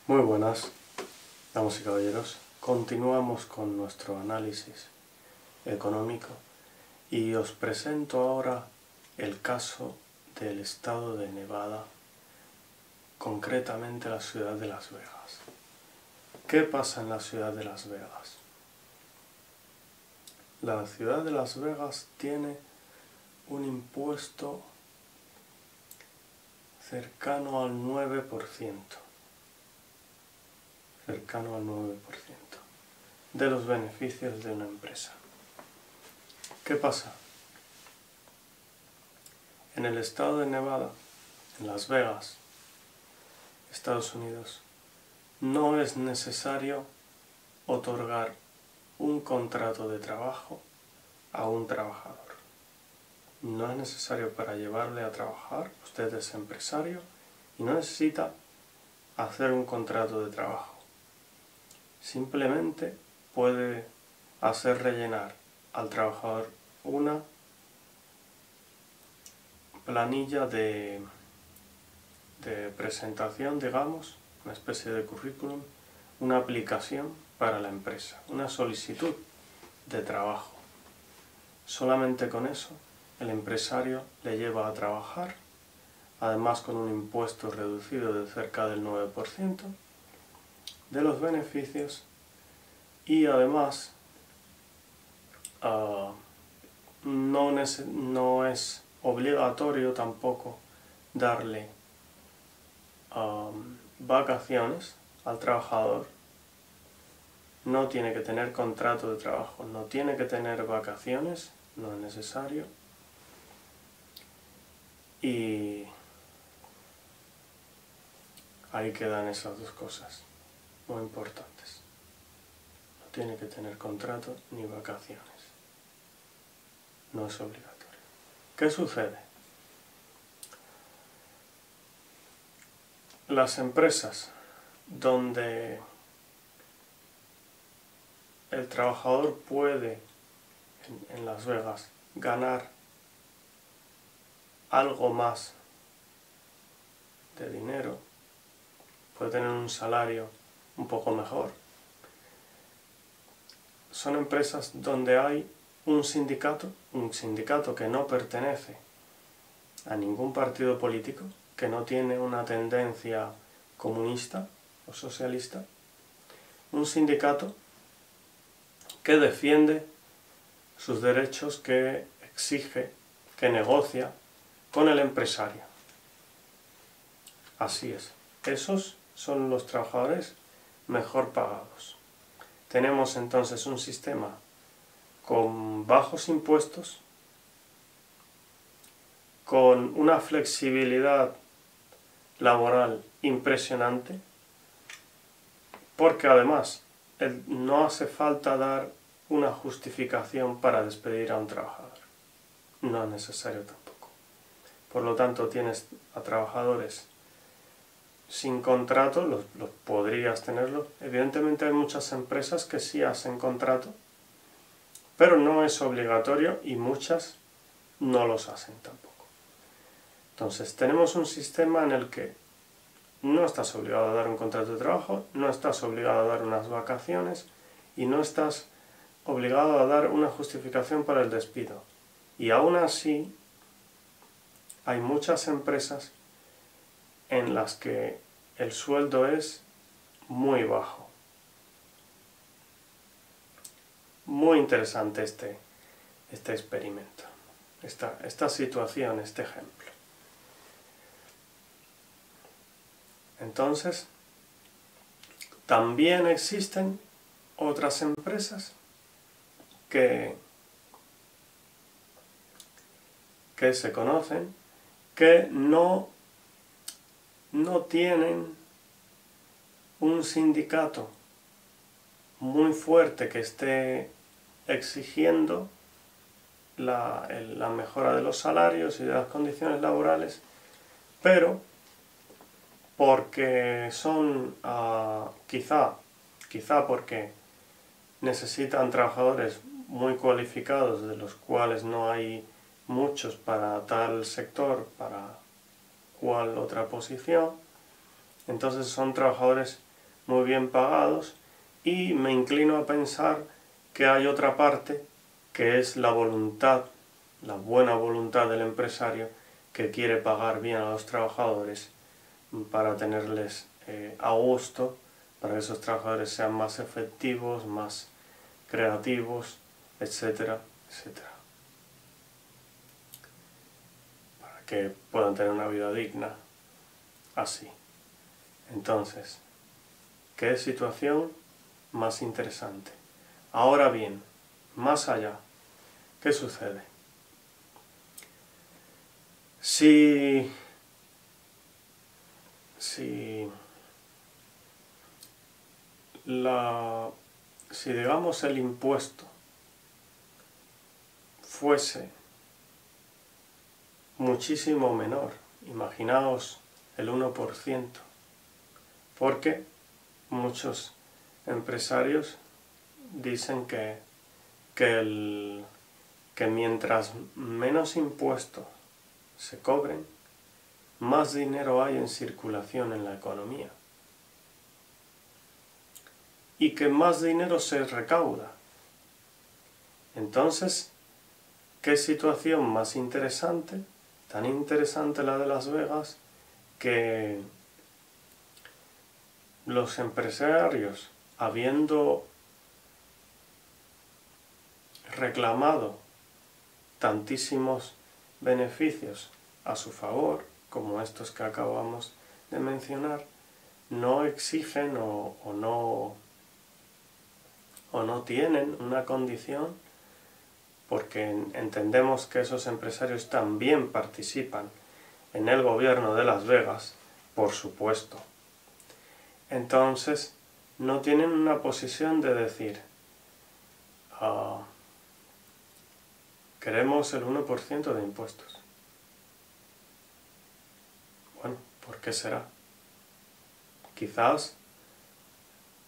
Muy buenas, damas y caballeros. Continuamos con nuestro análisis económico y os presento ahora el caso del estado de Nevada, concretamente la ciudad de Las Vegas. ¿Qué pasa en la ciudad de Las Vegas? La ciudad de Las Vegas tiene un impuesto cercano al 9%. Cercano al 9% de los beneficios de una empresa. ¿Qué pasa? En el estado de Nevada, en Las Vegas, Estados Unidos, no es necesario otorgar un contrato de trabajo a un trabajador. No es necesario para llevarle a trabajar, usted es empresario y no necesita hacer un contrato de trabajo. Simplemente puede hacer rellenar al trabajador una planilla de presentación, digamos, una especie de currículum, una aplicación para la empresa, una solicitud de trabajo. Solamente con eso el empresario le lleva a trabajar, además con un impuesto reducido de cerca del 9% de los beneficios, y además no es obligatorio tampoco darle vacaciones al trabajador. No tiene que tener contrato de trabajo, no tiene que tener vacaciones, no es necesario. Y ahí quedan esas dos cosas muy importantes. No tiene que tener contrato ni vacaciones. No es obligatorio. ¿Qué sucede? Las empresas donde el trabajador puede, en Las Vegas, ganar algo más de dinero, puede tener un salario un poco mejor, son empresas donde hay un sindicato que no pertenece a ningún partido político, que no tiene una tendencia comunista o socialista, un sindicato que defiende sus derechos, que exige, que negocia con el empresario. Así es, esos son los trabajadores mejor pagados. Tenemos entonces un sistema con bajos impuestos, con una flexibilidad laboral impresionante, porque además no hace falta dar una justificación para despedir a un trabajador. No es necesario tampoco. Por lo tanto, tienes a trabajadores sin contrato, los podrías tenerlo. Evidentemente hay muchas empresas que sí hacen contrato, pero no es obligatorio y muchas no los hacen tampoco. Entonces tenemos un sistema en el que no estás obligado a dar un contrato de trabajo, no estás obligado a dar unas vacaciones y no estás obligado a dar una justificación para el despido. Y aún así hay muchas empresas en las que el sueldo es muy bajo. Muy interesante este experimento, esta situación, este ejemplo. Entonces, también existen otras empresas que se conocen, que no tienen un sindicato muy fuerte que esté exigiendo la mejora de los salarios y de las condiciones laborales, pero porque son, quizá porque necesitan trabajadores muy cualificados, de los cuales no hay muchos para tal sector, para cual otra posición. Entonces son trabajadores muy bien pagados, y me inclino a pensar que hay otra parte que es la voluntad, la buena voluntad del empresario, que quiere pagar bien a los trabajadores para tenerles a gusto, para que esos trabajadores sean más efectivos, más creativos, etcétera, etcétera. Para que puedan tener una vida digna así. Entonces, ¿qué situación más interesante? Ahora bien, más allá, ¿qué sucede? Si digamos el impuesto fuese muchísimo menor, imaginaos el 1%, porque muchos empresarios dicen que mientras menos impuestos se cobren, más dinero hay en circulación en la economía y que más dinero se recauda. Entonces, ¿qué situación más interesante? Tan interesante la de Las Vegas, que los empresarios, habiendo reclamado tantísimos beneficios a su favor, como estos que acabamos de mencionar, no exigen o no tienen una condición, porque entendemos que esos empresarios también participan en el gobierno de Las Vegas, por supuesto. Entonces, no tienen una posición de decir, queremos el 1% de impuestos. Bueno, ¿por qué será? Quizás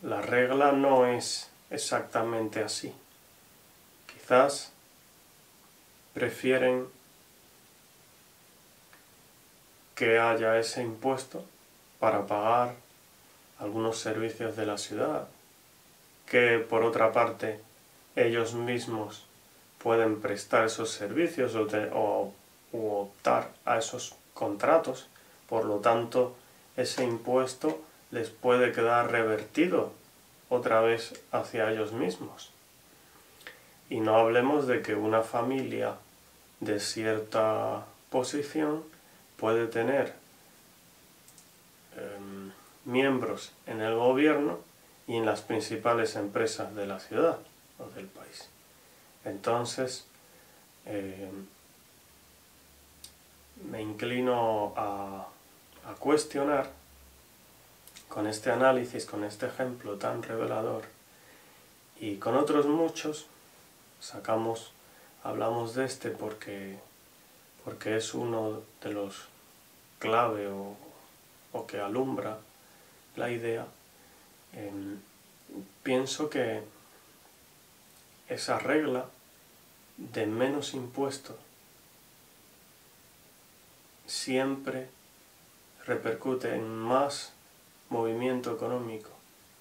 la regla no es exactamente así. Quizás prefieren que haya ese impuesto para pagar algunos servicios de la ciudad, que por otra parte ellos mismos pueden prestar esos servicios o optar a esos contratos. Por lo tanto, ese impuesto les puede quedar revertido otra vez hacia ellos mismos. Y no hablemos de que una familia de cierta posición puede tener miembros en el gobierno y en las principales empresas de la ciudad o del país. Entonces, me inclino a cuestionar con este análisis, con este ejemplo tan revelador, y con otros muchos, hablamos de este porque es uno de los clave o que alumbra la idea. Pienso que esa regla de menos impuestos siempre repercute en más movimiento económico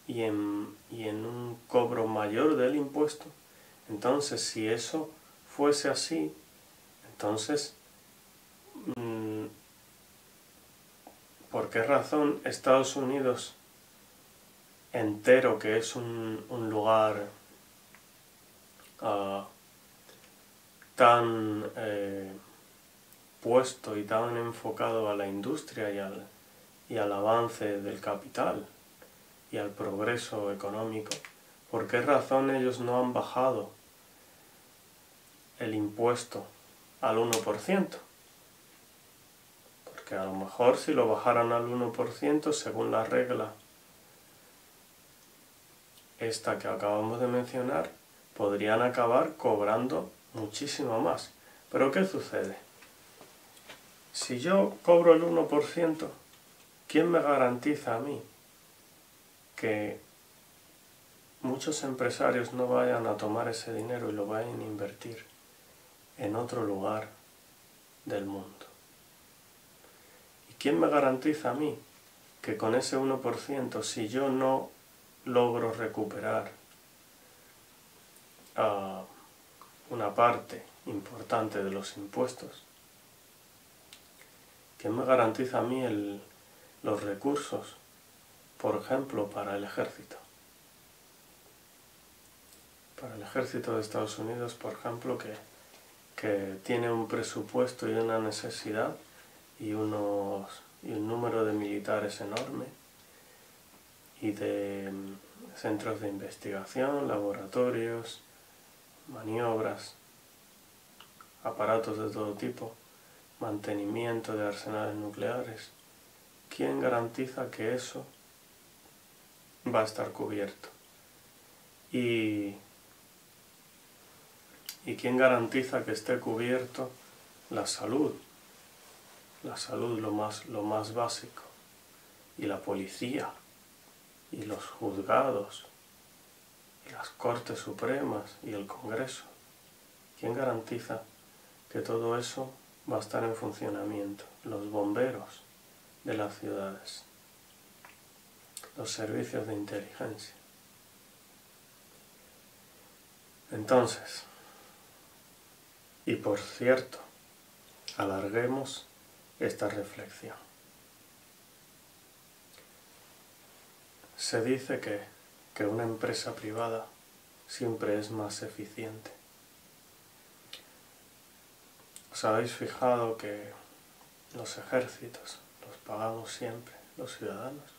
y en un cobro mayor del impuesto. Entonces, si eso fuese así, entonces, ¿por qué razón Estados Unidos entero, que es un lugar tan puesto y tan enfocado a la industria y al avance del capital y al progreso económico, por qué razón ellos no han bajado el impuesto al 1%? Porque a lo mejor si lo bajaran al 1%, según la regla esta que acabamos de mencionar, podrían acabar cobrando muchísimo más. Pero ¿qué sucede? Si yo cobro el 1%, ¿quién me garantiza a mí que muchos empresarios no vayan a tomar ese dinero y lo vayan a invertir en otro lugar del mundo? ¿Y quién me garantiza a mí que con ese 1%, si yo no logro recuperar una parte importante de los impuestos, ¿quién me garantiza a mí los recursos, por ejemplo, para el ejército? Para el ejército de Estados Unidos, por ejemplo, que tiene un presupuesto y una necesidad y un número de militares enorme, y de centros de investigación, laboratorios, maniobras, aparatos de todo tipo, mantenimiento de arsenales nucleares. ¿Quién garantiza que eso va a estar cubierto? ¿Y quién garantiza que esté cubierto la salud? La salud, lo más básico. Y la policía, y los juzgados, y las Cortes Supremas, y el Congreso. ¿Quién garantiza que todo eso va a estar en funcionamiento? Los bomberos de las ciudades, los servicios de inteligencia. Entonces, y por cierto, alarguemos esta reflexión. Se dice que una empresa privada siempre es más eficiente. ¿Os habéis fijado que los ejércitos los pagamos siempre los ciudadanos?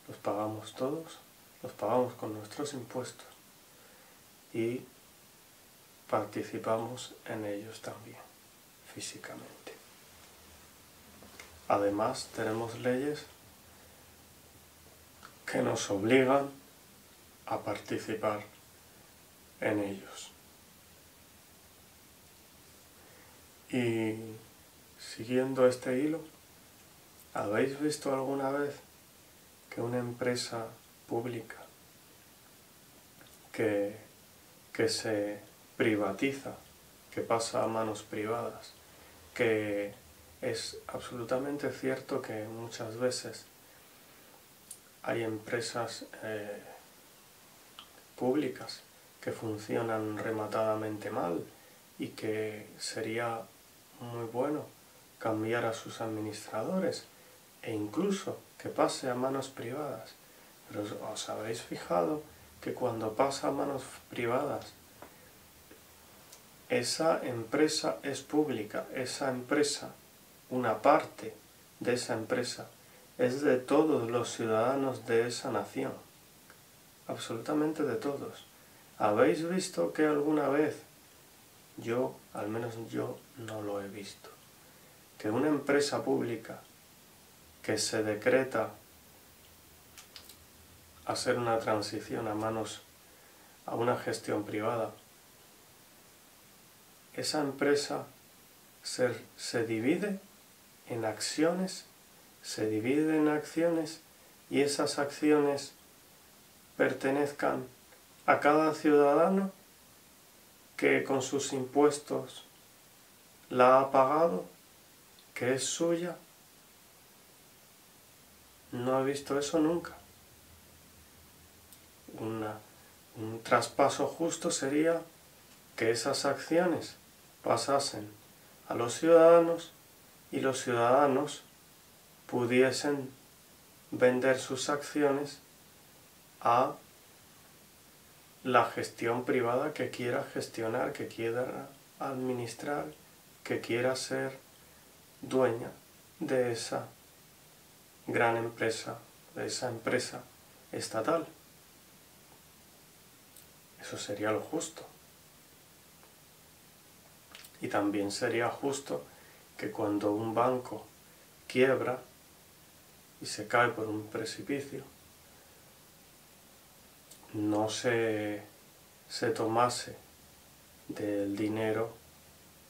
Los pagamos todos, los pagamos con nuestros impuestos y participamos en ellos también, físicamente. Además, tenemos leyes que nos obligan a participar en ellos. Y siguiendo este hilo, ¿habéis visto alguna vez que una empresa pública que se privatiza, que pasa a manos privadas, que es absolutamente cierto que muchas veces hay empresas públicas que funcionan rematadamente mal y que sería muy bueno cambiar a sus administradores e incluso que pase a manos privadas? Pero ¿os habéis fijado que cuando pasa a manos privadas, esa empresa es pública, esa empresa, una parte de esa empresa, es de todos los ciudadanos de esa nación, absolutamente de todos? ¿Habéis visto que alguna vez, al menos yo no lo he visto, que una empresa pública que se decreta hacer una transición a una gestión privada, esa empresa se divide en acciones, y esas acciones pertenezcan a cada ciudadano que con sus impuestos la ha pagado, que es suya? No he visto eso nunca. Un traspaso justo sería que esas acciones pasasen a los ciudadanos y los ciudadanos pudiesen vender sus acciones a la gestión privada que quiera gestionar, que quiera administrar, que quiera ser dueña de esa gran empresa, de esa empresa estatal. Eso sería lo justo. Y también sería justo que cuando un banco quiebra y se cae por un precipicio, no se tomase del dinero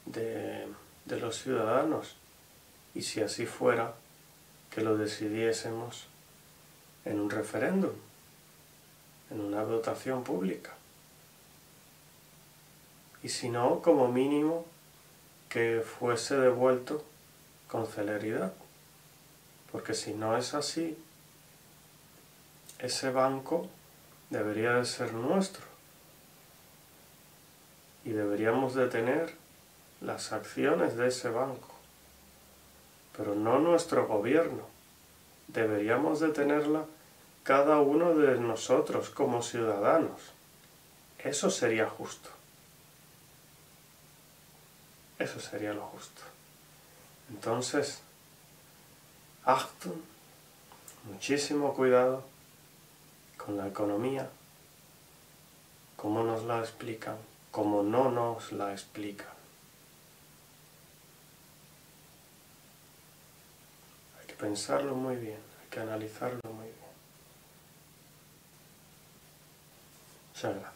de los ciudadanos, y si así fuera, que lo decidiésemos en un referéndum, en una votación pública. Y si no, como mínimo, que fuese devuelto con celeridad. Porque si no es así, ese banco debería de ser nuestro y deberíamos de tener las acciones de ese banco, pero no nuestro gobierno. Deberíamos de tenerla cada uno de nosotros como ciudadanos. Eso sería justo. Eso sería lo justo. Entonces, Achtung, muchísimo cuidado con la economía, como nos la explican, como no nos la explican. Hay que pensarlo muy bien, hay que analizarlo muy bien. Muchas gracias.